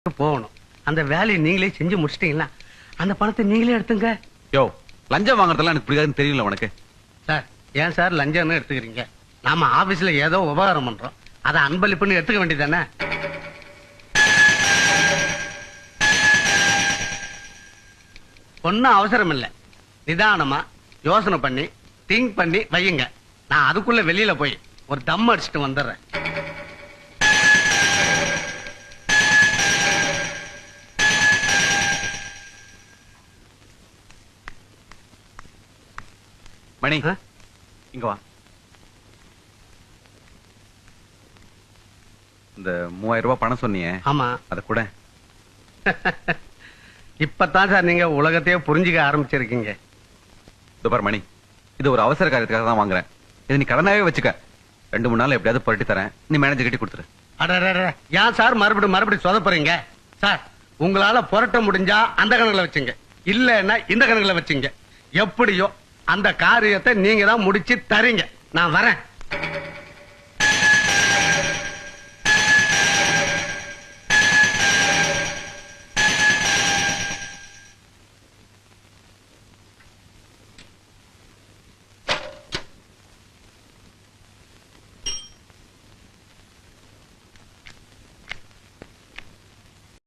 போகணும். அந்த வேலையை நீங்களே செஞ்சு முடிச்சிட்டீங்களா அந்த பணத்தை நீங்களே எடுத்துங்க. யோ, லஞ்சம் வாங்குறதெல்லாம் எனக்கு பிடிக்காதுன்னு தெரியல உனக்கு. சார் ஏன் சார் லஞ்சம்னு எடுத்துக்கிறீங்க? நாம ஆபீஸ்ல ஏதோ உபகாரம் பண்றோம், அதை அன்பளிப்புன்னு எடுத்துக்க வேண்டியதானே? ஒன்னும் அவசரம் இல்ல, நிதானமா யோசனை பண்ணி திங்க் பண்ணி வையுங்க. நான் அதுக்குள்ள வெளியில போய் ஒரு தம் அடிச்சுட்டு வந்துடுறேன். மணி, இங்க வா. இந்த 3000 ரூபாய் பணம் சொன்னியே, ஆமா, அத கூட. இப்பதான் சார் நீங்க உலகத்தையே புரிஞ்சுக்க ஆரம்பிச்சிருக்கீங்க. பார் மணி, இது ஒரு அவசர காரியத்துக்காக தான் வாங்குறேன். இது நீ கடனாவே வச்சுக்க. 2-3 நாள் எப்படியாவது புரட்டி தரேன். நீ மேனேஜர் கிட்ட கொடுத்துரு. ஏன் சார் மறுபடியும் சொதப்புறீங்க? சார் உங்களால புரட்ட முடிஞ்சா அந்த கணக்குல வச்சுங்க, இல்லன்னா இந்த கணக்குல வச்சுங்க. எப்படியோ அந்த காரியத்தை நீங்க தான் முடிச்சு தரீங்க. நான் வரேன்.